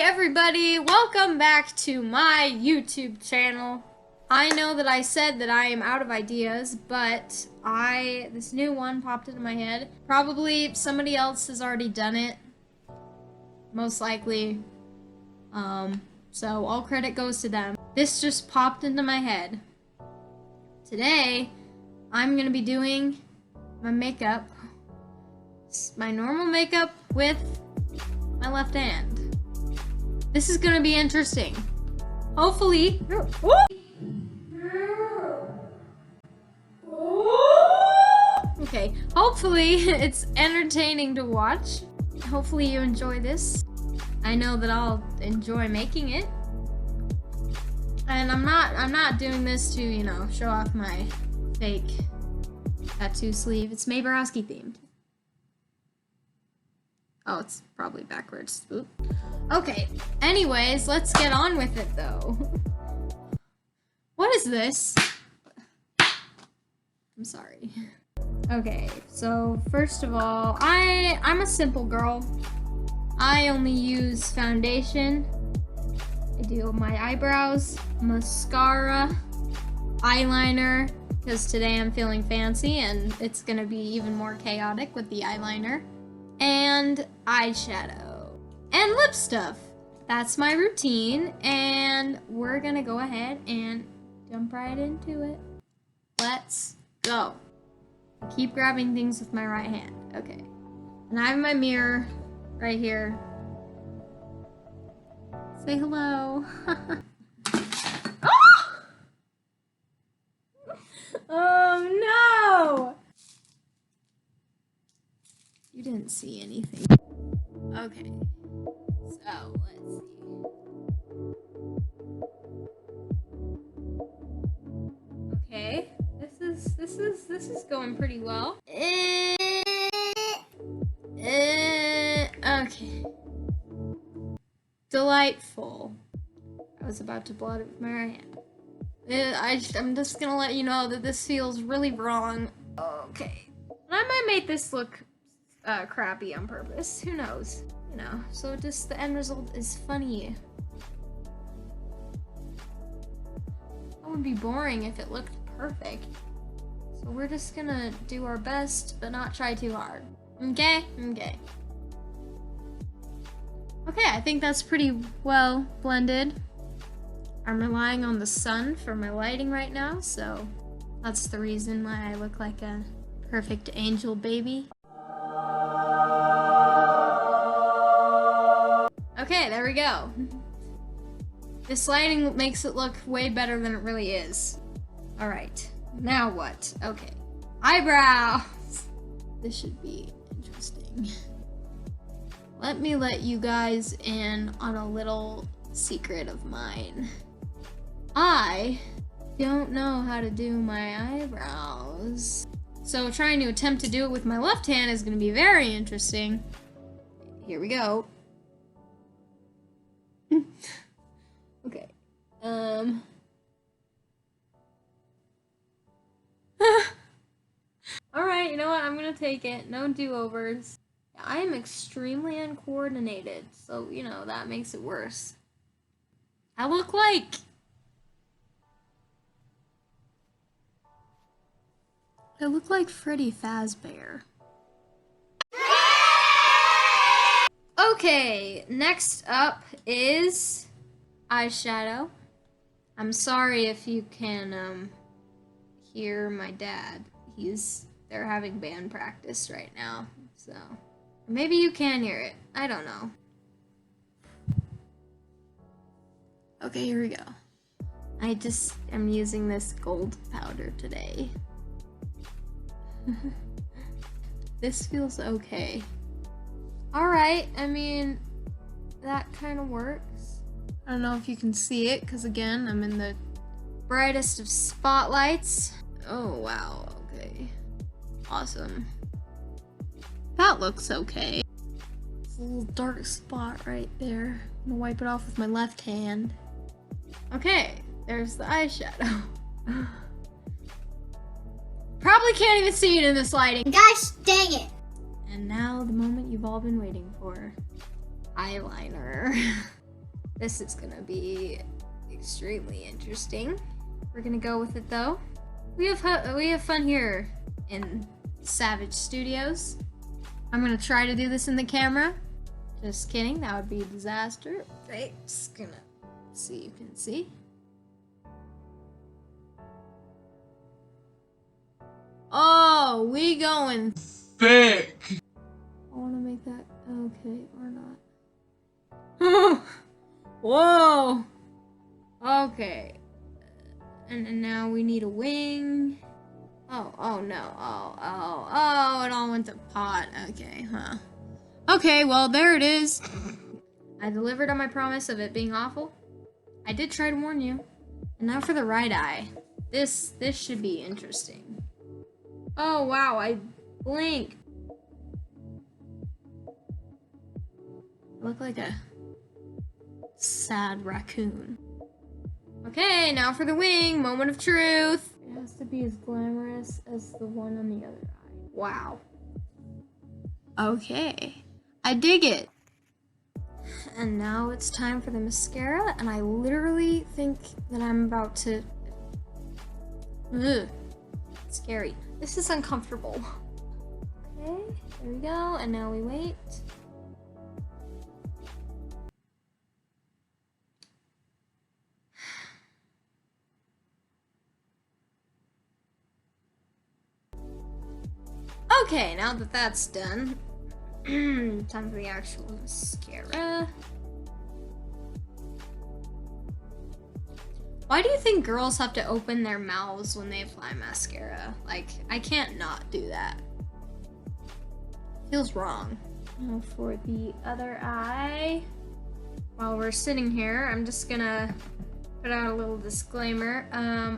everybody, welcome back to my YouTube channel. I know that I said that I am out of ideas, but this new one popped into my head. Probably somebody else has already done it, most likely. So all credit goes to them. This just popped into my head. Today, I'm gonna be doing my makeup, my normal makeup with my left hand. This is gonna be interesting. Hopefully, okay, hopefully it's entertaining to watch. Hopefully you enjoy this. I know that I'll enjoy making it. And I'm not doing this to, you know, show off my fake tattoo sleeve. It's Mae Borowski themed. Oh, it's probably backwards. Oop. Okay, anyways, let's get on with it though. What is this? I'm sorry. Okay, so first of all, I'm a simple girl. I only use foundation. I do my eyebrows, mascara, eyeliner, because today I'm feeling fancy and it's gonna be even more chaotic with the eyeliner, and eyeshadow, and lip stuff. That's my routine, and we're gonna go ahead and jump right into it. Let's go. I keep grabbing things with my right hand. Okay. And I have my mirror right here. Say hello. Oh! Oh no! You didn't see anything. Okay. So, let's see. Okay. This is going pretty well. Okay. Delightful. I was about to blot it with my right hand. I'm just gonna let you know that this feels really wrong. Okay. And I might make this look crappy on purpose. Who knows? You know, so just the end result is funny. That would be boring if it looked perfect. So we're just gonna do our best, but not try too hard. Okay? Okay. Okay, I think that's pretty well blended. I'm relying on the sun for my lighting right now, so that's the reason why I look like a perfect angel baby. Okay, there we go. This lighting makes it look way better than it really is. Alright, now what? Okay. Eyebrows! This should be interesting. Let me let you guys in on a little secret of mine. I don't know how to do my eyebrows. So trying to attempt to do it with my left hand is going to be very interesting. Here we go. Okay. Alright, you know what? I'm gonna take it. No do-overs. I am extremely uncoordinated, so, you know, that makes it worse. I look like... Freddy Fazbear. Okay, next up is eyeshadow. I'm sorry if you can hear my dad. They're having band practice right now, so maybe you can hear it. I don't know. Okay, here we go. I just am using this gold powder today. This feels okay. Alright, I mean, that kind of works. I don't know if you can see it, because again, I'm in the brightest of spotlights. Oh, wow, okay. Awesome. That looks okay. It's a little dark spot right there. I'm gonna wipe it off with my left hand. Okay, there's the eyeshadow. Probably can't even see it in this lighting. Gosh dang it! And now the moment you've all been waiting for. Eyeliner. This is gonna be extremely interesting. We're gonna go with it though. We have fun here in Savage Studios. I'm gonna try to do this in the camera. Just kidding, that would be a disaster. Okay, just gonna see if you can see. Oh, we going thick. I wanna make that okay or not. Whoa. Okay. And now we need a wing. Oh no. Oh, it all went to pot. Okay, huh. Okay, well, there it is. I delivered on my promise of it being awful. I did try to warn you. And now for the right eye. This should be interesting. Oh, wow, I blinked. I look like a sad raccoon. Okay, now for the wing. Moment of truth. It has to be as glamorous as the one on the other eye. Wow. Okay. I dig it. And now it's time for the mascara, and I literally think that I'm about to... Ugh. Scary. This is uncomfortable. Okay, there we go, and now we wait. Okay, now that that's done, time for the actual mascara. Why do you think girls have to open their mouths when they apply mascara? Like, I can't not do that. Feels wrong. Now for the other eye. While we're sitting here, I'm just gonna put out a little disclaimer.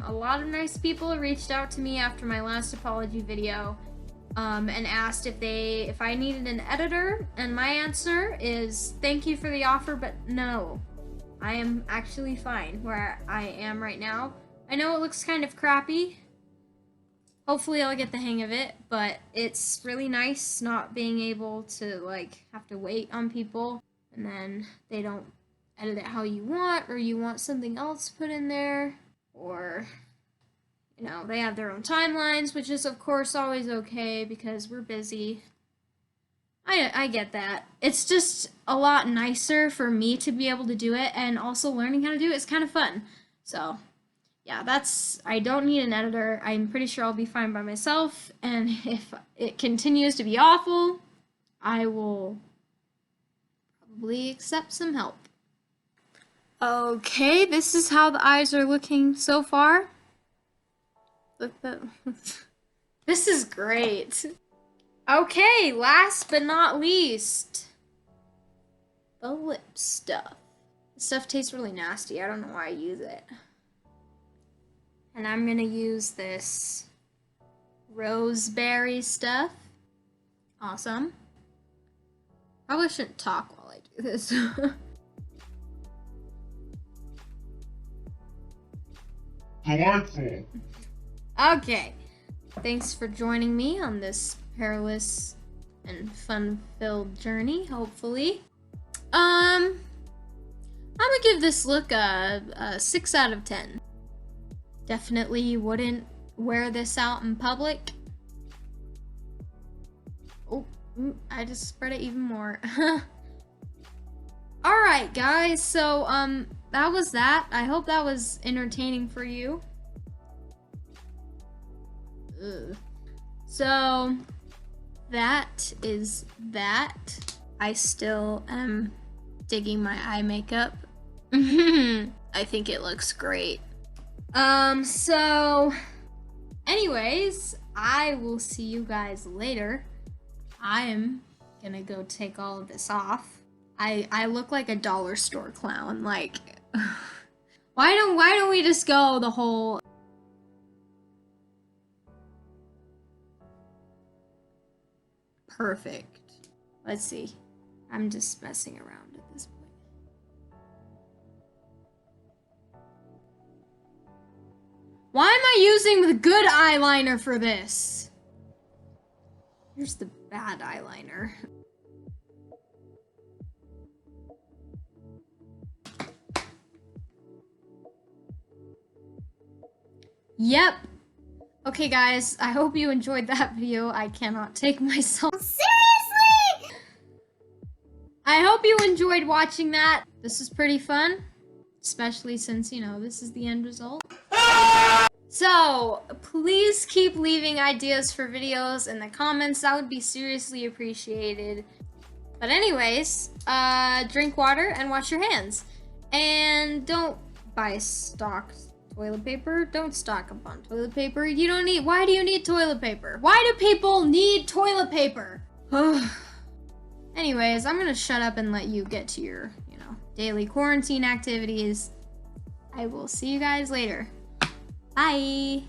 A lot of nice people reached out to me after my last apology video. And asked if I needed an editor, and my answer is thank you for the offer, but no. I am actually fine where I am right now. I know it looks kind of crappy. Hopefully I'll get the hang of it, but it's really nice not being able to like have to wait on people and then they don't edit it how you want, or you want something else put in there, or you know, they have their own timelines, which is, of course, always okay because we're busy. I get that. It's just a lot nicer for me to be able to do it, and also learning how to do it is kind of fun. So, yeah, I don't need an editor. I'm pretty sure I'll be fine by myself, and if it continues to be awful, I will probably accept some help. Okay, this is how the eyes are looking so far. Look that. This is great. Okay, last but not least, the lip stuff. This stuff tastes really nasty. I don't know why I use it. And I'm gonna use this roseberry stuff. Awesome. Probably shouldn't talk while I do this. Delightful. Okay, thanks for joining me on this perilous and fun-filled journey, hopefully. I'm gonna give this look a 6 out of 10. Definitely wouldn't wear this out in public. Oh, I just spread it even more. Alright, guys, so, that was that. I hope that was entertaining for you. Ugh. So that is that. I still am digging my eye makeup. I think it looks great. So anyways, I will see you guys later. I am gonna go take all of this off. I look like a dollar store clown. Like why don't we just go the whole perfect. Let's see. I'm just messing around at this point. Why am I using the good eyeliner for this? Here's the bad eyeliner. Yep. Okay, guys, I hope you enjoyed that video. I cannot take myself Seriously? I hope you enjoyed watching that. This is pretty fun, especially since, you know, this is the end result. So, please keep leaving ideas for videos in the comments. That would be seriously appreciated. But anyways, drink water and wash your hands. And don't buy stocked toilet paper. Don't stock up on toilet paper. You don't need, why do you need toilet paper? Why do people need toilet paper? Anyways, I'm gonna shut up and let you get to your, you know, daily quarantine activities. I will see you guys later. Bye.